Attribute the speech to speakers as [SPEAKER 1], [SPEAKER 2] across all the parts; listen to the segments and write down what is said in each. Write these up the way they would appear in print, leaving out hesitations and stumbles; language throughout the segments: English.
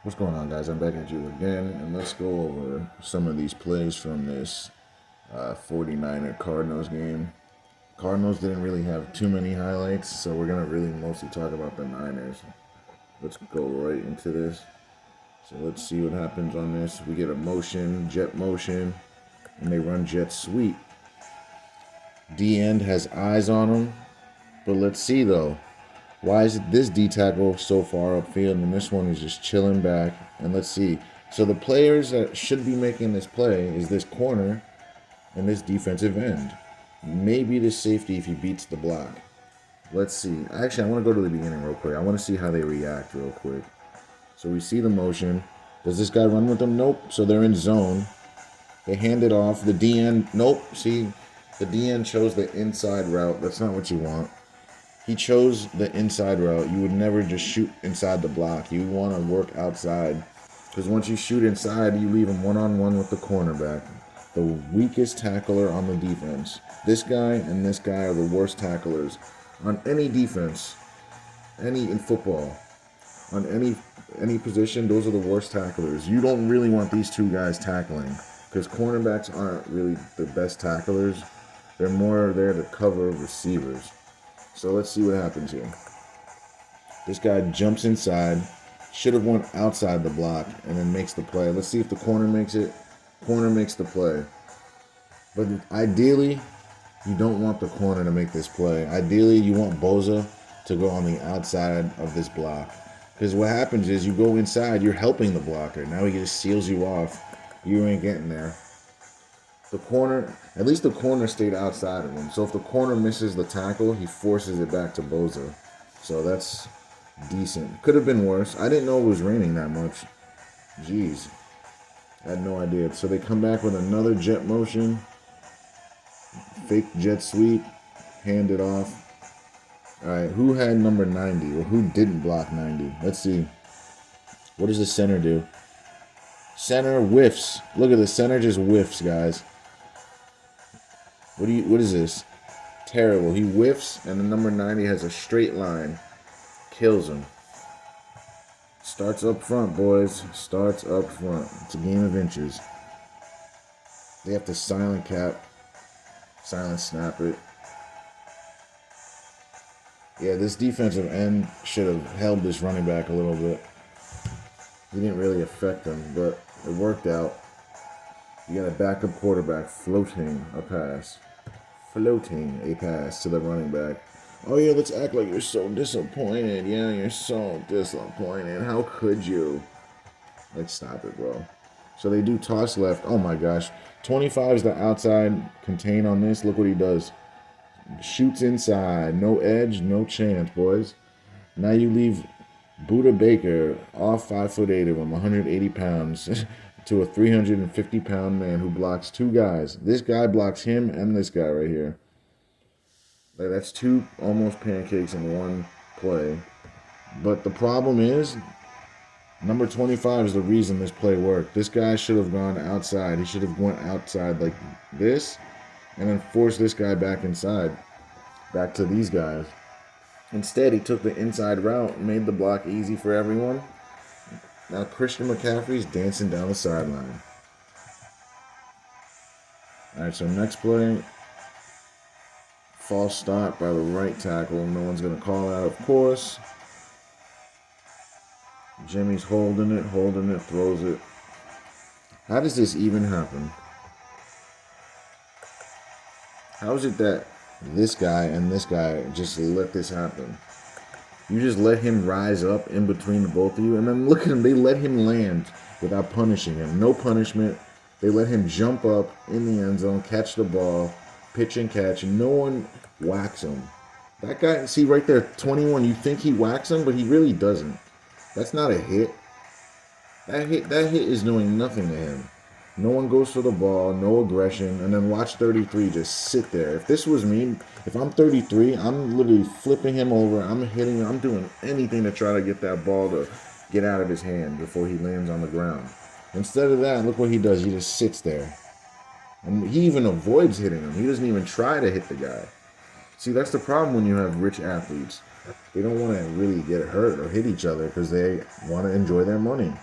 [SPEAKER 1] What's going on, guys? I'm back at you again, and let's go over some of these plays from this 49er Cardinals game. Cardinals didn't really have too many highlights, so we're going to really mostly talk about the Niners. Let's go right into this. So let's see what happens on this. We get a motion, jet motion, and they run jet sweep. D-end has eyes on him, but let's see though. Why is this D tackle so far upfield and this one is just chilling back? And let's see. So the players that should be making this play is this corner and this defensive end. Maybe the safety if he beats the block. Let's see. Actually, I want to go to the beginning real quick. I want to see how they react real quick. So we see the motion. Does this guy run with them? Nope. So they're in zone. They hand it off. The DN, nope. See, the DN chose the inside route. That's not what you want. He chose the inside route. You would never just shoot inside the block. You want to work outside. Because once you shoot inside, you leave him one-on-one with the cornerback. The weakest tackler on the defense. This guy and this guy are the worst tacklers on any defense. In football. On any position, those are the worst tacklers. You don't really want these two guys tackling. Because cornerbacks aren't really the best tacklers. They're more there to cover receivers. So let's see what happens here. This guy jumps inside. Should have went outside the block and then makes the play. Let's see if the corner makes it. Corner makes the play. But ideally, you don't want the corner to make this play. Ideally, you want Boza to go on the outside of this block. Because what happens is you go inside, you're helping the blocker. Now he just seals you off. You ain't getting there. The corner, at least the corner stayed outside of him. So if the corner misses the tackle, he forces it back to Boza. So that's decent. Could have been worse. I didn't know it was raining that much. Jeez. I had no idea. So they come back with another jet motion. Fake jet sweep. Hand it off. Alright, who had number 90? Or who didn't block 90? Let's see. What does the center do? Center whiffs. Look at the center just whiffs, guys. What is this? Terrible. He whiffs, and the number 90 has a straight line. Kills him. Starts up front, boys. Starts up front. It's a game of inches. They have to silent cap. Silent snap it. Yeah, this defensive end should have held this running back a little bit. He didn't really affect him, but it worked out. You got a backup quarterback floating a pass. Floating a pass to the running back. Oh yeah, let's act like you're so disappointed. Yeah, you're so disappointed. How could you? Like, stop it, bro. So they do toss left. Oh my gosh. 25 is the outside contain on this. Look what he does. Shoots inside. No edge, no chance, boys. Now you leave Buda Baker off 5'8" of him, 180 pounds. To a 350-pound man who blocks two guys. This guy blocks him and this guy right here. Like, that's two almost pancakes in one play. But the problem is, number 25 is the reason this play worked. This guy should have gone outside. He should have went outside like this and then forced this guy back inside. Back to these guys. Instead, he took the inside route and made the block easy for everyone. Now Christian McCaffrey's dancing down the sideline. Alright, so next play. False start by the right tackle. No one's going to call out, of course. Jimmy's holding it, throws it. How does this even happen? How is it that this guy and this guy just let this happen? You just let him rise up in between the both of you. And then look at him. They let him land without punishing him. No punishment. They let him jump up in the end zone, catch the ball, pitch and catch. No one whacks him. That guy, see right there, 21, you think he whacks him, but he really doesn't. That's not a hit. That hit is doing nothing to him. No one goes for the ball, no aggression, and then watch 33 just sit there. If this was me, if I'm 33, I'm literally flipping him over. I'm hitting him. I'm doing anything to try to get that ball to get out of his hand before he lands on the ground. Instead of that, look what he does. He just sits there. And he even avoids hitting him. He doesn't even try to hit the guy. See, that's the problem when you have rich athletes. They don't want to really get hurt or hit each other because they want to enjoy their money.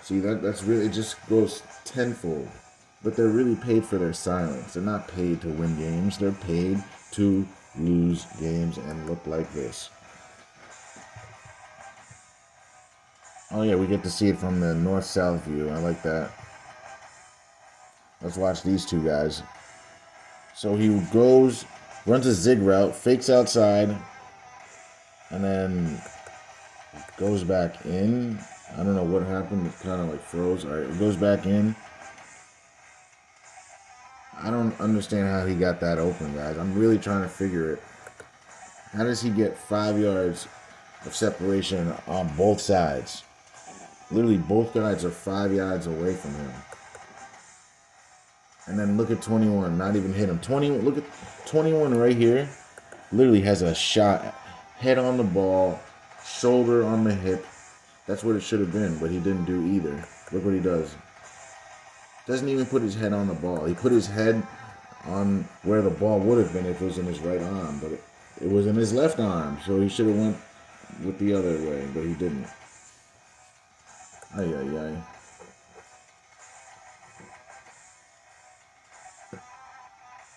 [SPEAKER 1] See, that's really, it just goes tenfold. But they're really paid for their silence. They're not paid to win games. They're paid to lose games and look like this. Oh yeah, we get to see it from the north-south view. I like that. Let's watch these two guys. So he runs a zig route, fakes outside, and then goes back in. I don't know what happened. It kind of like froze. All right, it goes back in. I don't understand how he got that open, guys. I'm really trying to figure it. How does he get 5 yards of separation on both sides? Literally, both guys are 5 yards away from him. And then look at 21, not even hit him. Look at 21 right here. Literally has a shot, head on the ball, shoulder on the hip. That's what it should have been, but he didn't do either. Look what he does. Doesn't even put his head on the ball. He put his head on where the ball would have been if it was in his right arm, but it was in his left arm, so he should have went with the other way, but he didn't. Ay, ay, ay.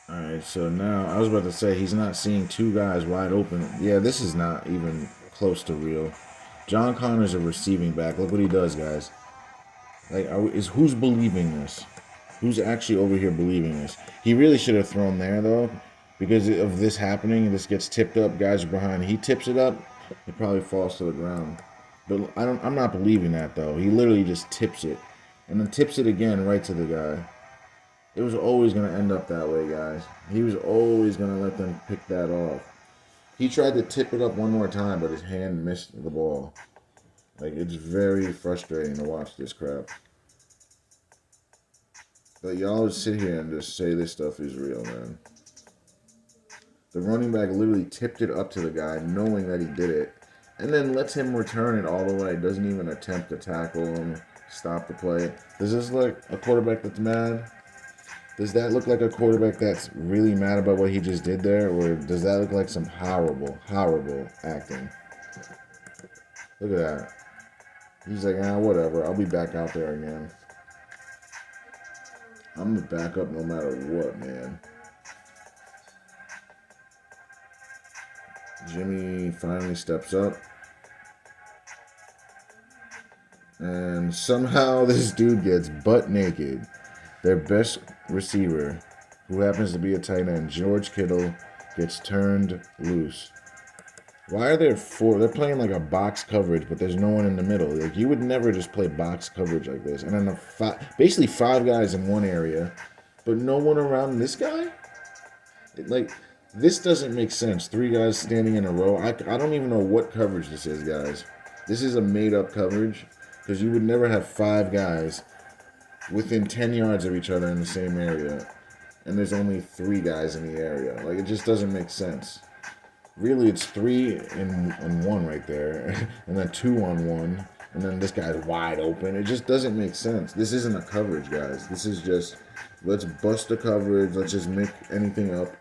[SPEAKER 1] Alright, so now, I was about to say, he's not seeing two guys wide open. Yeah, this is not even close to real. John Connor's a receiving back. Look what he does, guys. Like, who's believing this? Who's actually over here believing this? He really should have thrown there, though, because of this happening. This gets tipped up. Guys are behind. He tips it up. It probably falls to the ground. But I'm not believing that, though. He literally just tips it. And then tips it again right to the guy. It was always going to end up that way, guys. He was always going to let them pick that off. He tried to tip it up one more time, but his hand missed the ball. Like, it's very frustrating to watch this crap. But y'all just sit here and just say this stuff is real, man. The running back literally tipped it up to the guy, knowing that he did it, and then lets him return it all the way. Doesn't even attempt to tackle him, stop the play. Does this look a quarterback that's mad? Does that look like a quarterback that's really mad about what he just did there? Or does that look like some horrible, horrible acting? Look at that. He's like, whatever. I'll be back out there again. I'm the backup no matter what, man. Jimmy finally steps up. And somehow this dude gets butt naked. Their best receiver, who happens to be a tight end, George Kittle, gets turned loose. Why are there four? They're playing like a box coverage, but there's no one in the middle. Like, you would never just play box coverage like this. And then basically 5 guys in one area, but no one around this guy? This doesn't make sense. 3 guys standing in a row. I don't even know what coverage this is, guys. This is a made-up coverage, because you would never have 5 guys within 10 yards of each other in the same area, and there's only 3 guys in the area. Like, it just doesn't make sense. Really, it's 3 in 1 right there, and then 2 on 1, and then this guy's wide open. It just doesn't make sense. This isn't a coverage, guys. This is just, let's bust the coverage, let's just make anything up.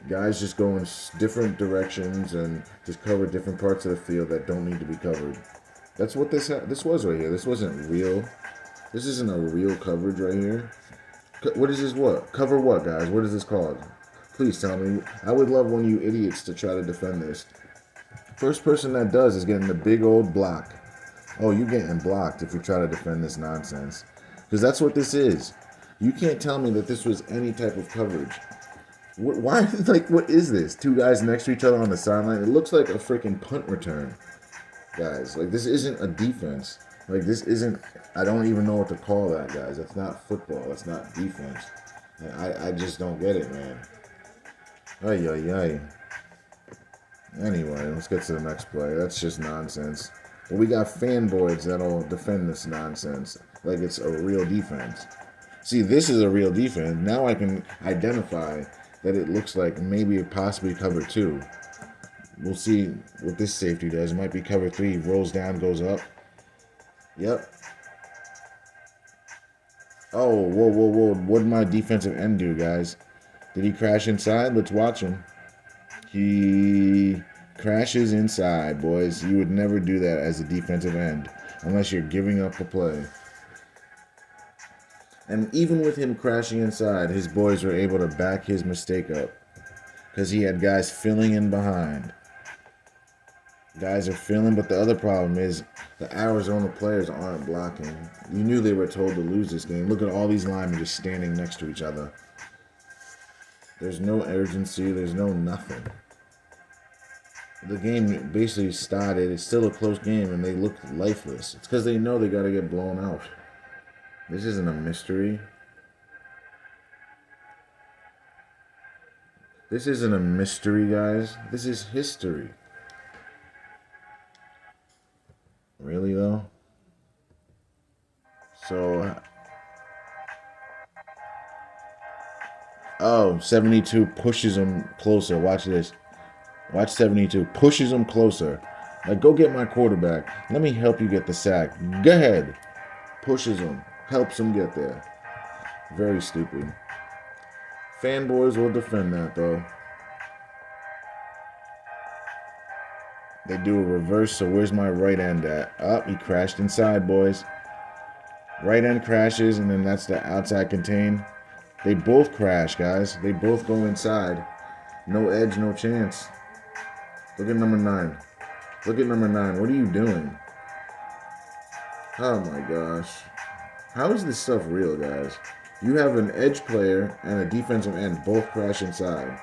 [SPEAKER 1] Guys just go in different directions and just cover different parts of the field that don't need to be covered. That's what this was right here. This wasn't real. This isn't a real coverage right here. What is this? What? Cover what, guys? What is this called? Please tell me. I would love one of you idiots to try to defend this. First person that does is getting the big old block. Oh, you're getting blocked if you try to defend this nonsense. Because that's what this is. You can't tell me that this was any type of coverage. Why? Like, what is this? 2 guys next to each other on the sideline? It looks like a freaking punt return. Guys, like, this isn't a defense. Like, this isn't, I don't even know what to call that, guys. That's not football. That's not defense. I just don't get it, man. Ay, ay, ay. Anyway, let's get to the next play. That's just nonsense. But we got fanboys that'll defend this nonsense like it's a real defense. See, this is a real defense. Now I can identify that it looks like maybe it possibly cover 2. We'll see what this safety does. It might be cover 3. Rolls down, goes up. Yep. Oh, whoa, whoa, whoa. What did my defensive end do, guys? Did he crash inside? Let's watch him. He crashes inside, boys. You would never do that as a defensive end unless you're giving up a play. And even with him crashing inside, his boys were able to back his mistake up because he had guys filling in behind. Guys are filling, but the other problem is the Arizona players aren't blocking. You knew they were told to lose this game. Look at all these linemen just standing next to each other. There's no urgency. There's no nothing. The game basically started. It's still a close game, and they look lifeless. It's because they know they got to get blown out. This isn't a mystery. This isn't a mystery, guys. This is history. Really, though? So, oh, 72 pushes him closer. Watch this. Watch 72. Pushes him closer. Like, go get my quarterback. Let me help you get the sack. Go ahead. Pushes him. Helps him get there. Very stupid. Fanboys will defend that, though. They do a reverse, so where's my right end at? Oh, he crashed inside, boys. Right end crashes, and then that's the outside contain. They both crash, guys. They both go inside. No edge, no chance. Look at number 9. Look at number 9. What are you doing? Oh my gosh. How is this stuff real, guys? You have an edge player and a defensive end both crash inside.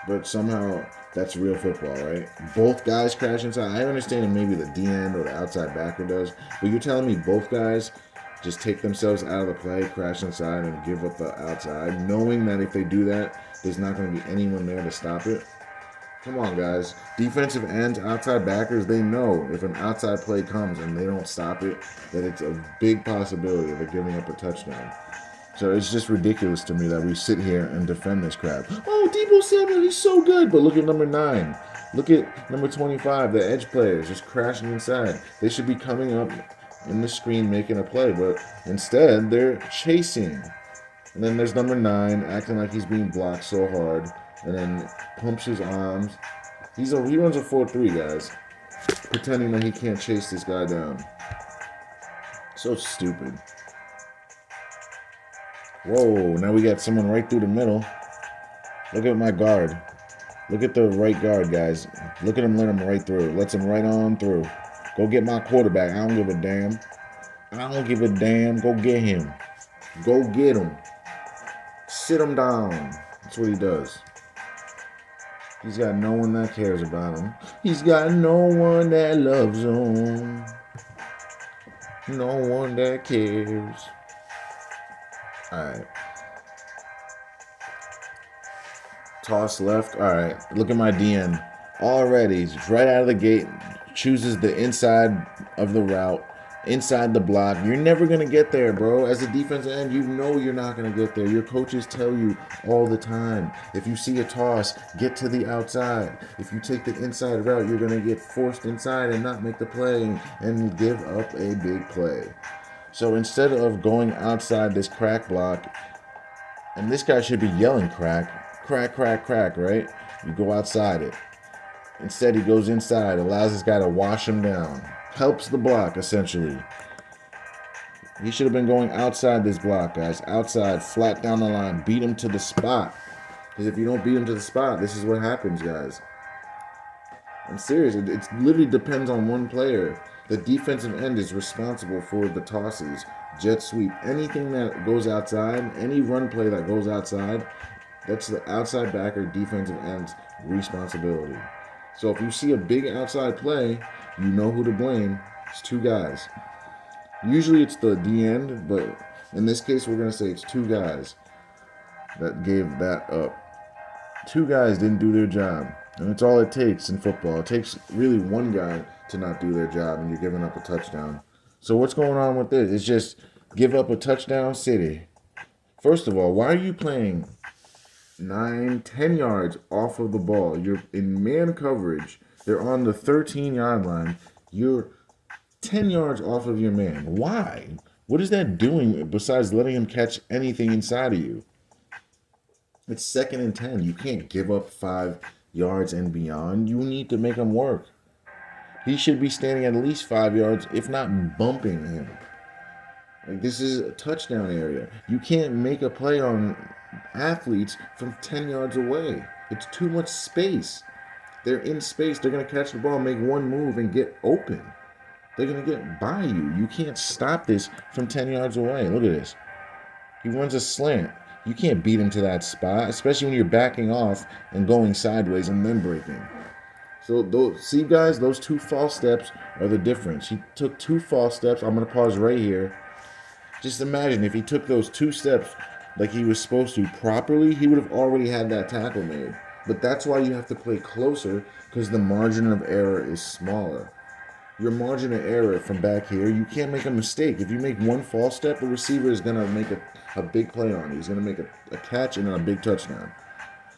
[SPEAKER 1] But somehow that's real football, right? Both guys crash inside. I understand maybe the D end or the outside backer does, but you're telling me both guys just take themselves out of the play, crash inside, and give up the outside, knowing that if they do that, there's not going to be anyone there to stop it? Come on, guys. Defensive ends, outside backers, they know if an outside play comes and they don't stop it, that it's a big possibility of it giving up a touchdown. So it's just ridiculous to me that we sit here and defend this crap. Oh, Debo Samuel, he's so good. But look at number 9. Look at number 25, the edge players just crashing inside. They should be coming up in the screen making a play, but instead they're chasing. And then there's number 9 acting like he's being blocked so hard, and then pumps his arms. He runs a 4-3, guys, pretending that he can't chase this guy down. So stupid. Whoa, now we got someone right through the middle. Look at my guard. Look at the right guard, guys. Look at him, let him right through. Lets him right on through. Go get my quarterback. I don't give a damn. I don't give a damn. Go get him. Go get him. Sit him down. That's what he does. He's got no one that cares about him. He's got no one that loves him. No one that cares. Alright. Toss left. Alright. Look at my DN. Already, right out of the gate, chooses the inside of the route, inside the block. You're never going to get there, bro. As a defensive end, you know you're not going to get there. Your coaches tell you all the time. If you see a toss, get to the outside. If you take the inside route, you're going to get forced inside and not make the play and give up a big play. So instead of going outside this crack block, and this guy should be yelling crack, crack, crack, crack, right? You go outside it. Instead, he goes inside, allows this guy to wash him down. Helps the block, essentially. He should have been going outside this block, guys. Outside, flat down the line. Beat him to the spot. Because if you don't beat him to the spot, this is what happens, guys. I'm serious. It literally depends on one player. The defensive end is responsible for the tosses, jet sweep, anything that goes outside, any run play that goes outside, that's the outside backer defensive end's responsibility. So if you see a big outside play, you know who to blame. It's 2 guys. Usually it's the D end, but in this case we're going to say it's 2 guys that gave that up. 2 guys didn't do their job. And it's all it takes in football. It takes really 1 guy to not do their job and you're giving up a touchdown. So what's going on with this? It's just give up a touchdown city. First of all, why are you playing 9-10 yards off of the ball? You're in man coverage. They're on the 13-yard line. You're 10 yards off of your man. Why? What is that doing besides letting him catch anything inside of you? It's 2nd and 10. You can't give up 5 yards and beyond. You need to make him work. He should be standing at least 5 yards, if not bumping him. Like, this is a touchdown area. You can't make a play on athletes from 10 yards away. It's too much space. They're in space. They're going to catch the ball, make one move, and get open. They're going to get by you. You can't stop this from 10 yards away. Look at this. He runs a slant. You can't beat him to that spot, especially when you're backing off and going sideways and then breaking. So, see, guys, those 2 false steps are the difference. He took 2 false steps. I'm going to pause right here. Just imagine if he took those 2 steps like he was supposed to properly, he would have already had that tackle made. But that's why you have to play closer, because the margin of error is smaller. Your margin of error from back here, you can't make a mistake. If you make one false step, the receiver is going to make a big play on you. He's going to make a catch and a big touchdown.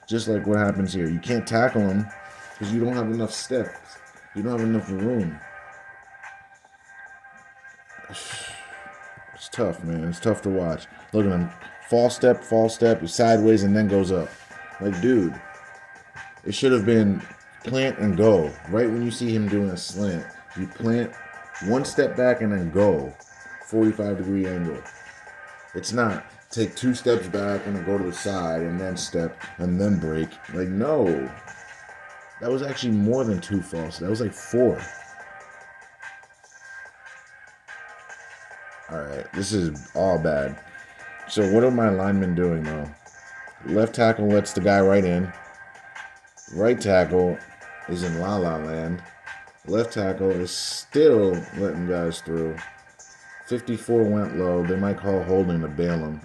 [SPEAKER 1] Just like what happens here. You can't tackle him because you don't have enough steps. You don't have enough room. It's tough, man. It's tough to watch. Look at him. False step, sideways, and then goes up. Like, dude, it should have been plant and go. Right when you see him doing a slant, you plant, one step back, and then go. 45-degree angle. It's not take 2 steps back and then go to the side and then step and then break. Like, no. That was actually more than 2 false. That was like 4. Alright, this is all bad. So what are my linemen doing, though? Left tackle lets the guy right in. Right tackle is in la-la land. Left tackle is still letting guys through. 54 went low. They might call holding to bail him.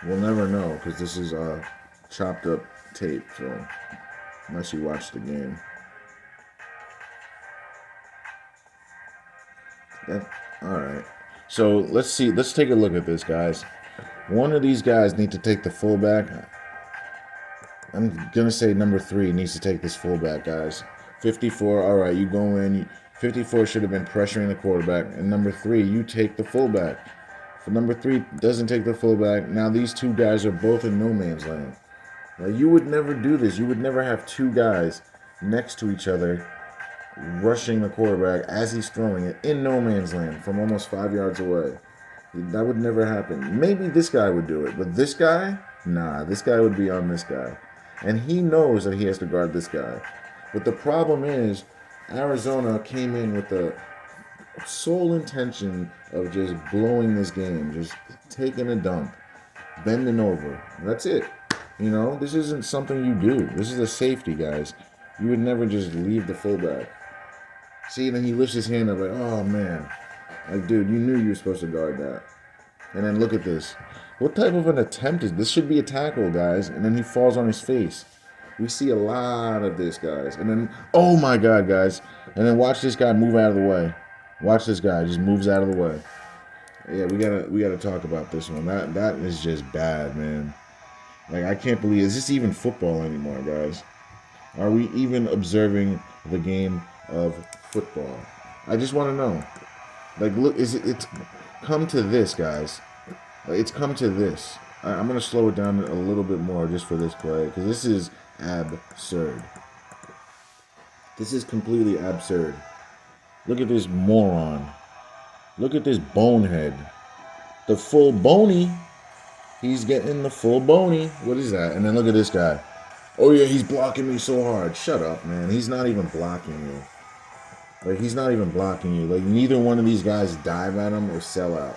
[SPEAKER 1] We'll never know, because this is chopped up tape, so unless you watch the game. Alright. So let's see. Let's take a look at this, guys. One of these guys need to take the fullback. I'm going to say number 3 needs to take this fullback, guys. 54, all right, you go in. 54 should have been pressuring the quarterback. And number 3, you take the fullback. If number 3 doesn't take the fullback, now these 2 guys are both in no man's land. Now, you would never do this. You would never have 2 guys next to each other rushing the quarterback as he's throwing it in no man's land from almost 5 yards away. That would never happen. Maybe this guy would do it, but this guy, nah, this guy would be on this guy. And he knows that he has to guard this guy. But the problem is, Arizona came in with the sole intention of just blowing this game, just taking a dump, bending over. That's it. You know, this isn't something you do. This is a safety, guys. You would never just leave the fullback. See, then he lifts his hand up like, oh, man. Like, dude, you knew you were supposed to guard that. And then look at this. What type of an attempt is this? Should be a tackle, guys. And then he falls on his face. We see a lot of this, guys. And then, oh my God, guys. And then watch this guy move out of the way. Watch this guy just moves out of the way. Yeah, we gotta talk about this one. That is just bad, man. Like, I can't believe, is this even football anymore, guys? Are we even observing the game of football? I just want to know. Like, look, it's come to this, guys. It's come to this. I'm going to slow it down a little bit more just for this play, because this is absurd. This is completely absurd. Look at this moron. Look at this bonehead. The full bony. He's getting the full bony. What is that? And then look at this guy. Oh, yeah, he's blocking me so hard. Shut up, man. He's not even blocking you. Like, he's not even blocking you. Like, neither one of these guys dive at him or sell out.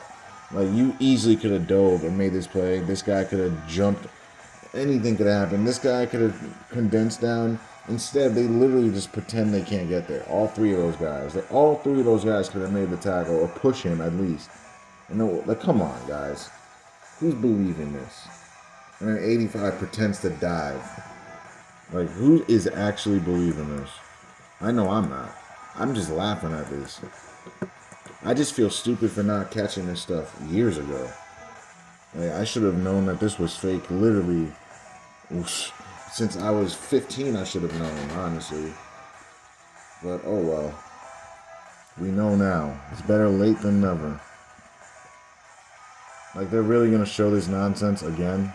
[SPEAKER 1] Like, you easily could have dove and made this play. This guy could have jumped. Anything could happen. This guy could have condensed down. Instead, they literally just pretend they can't get there. All 3 of those guys. Like, all 3 of those guys could have made the tackle or push him at least. Like, come on, guys. Who's believing this? And then 85 pretends to dive. Like, who is actually believing this? I know I'm not. I'm just laughing at this. I just feel stupid for not catching this stuff years ago. Like, I should have known that this was fake literally. Since I was 15, I should have known, honestly. But, oh well. We know now. It's better late than never. Like, they're really going to show this nonsense again?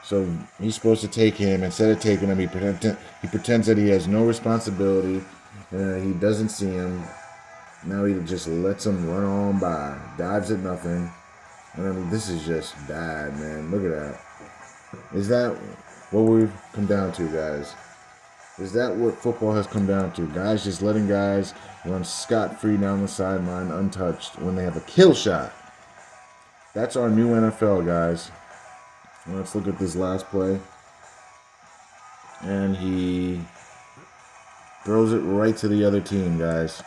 [SPEAKER 1] So, he's supposed to take him. Instead of taking him, he pretends that he has no responsibility. He doesn't see him. Now he just lets him run on by. Dives at nothing. And I mean, this is just bad, man. Look at that. Is that what we've come down to, guys? Is that what football has come down to? Guys just letting guys run scot-free down the sideline untouched when they have a kill shot. That's our new NFL, guys. Let's look at this last play. And he throws it right to the other team, guys.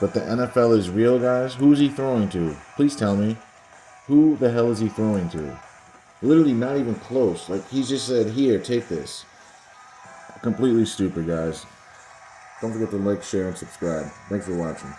[SPEAKER 1] But the NFL is real, guys. Who's he throwing to? Please tell me. Who the hell is he throwing to? Literally not even close. Like, he just said, here, take this. Completely stupid, guys. Don't forget to like, share, and subscribe. Thanks for watching.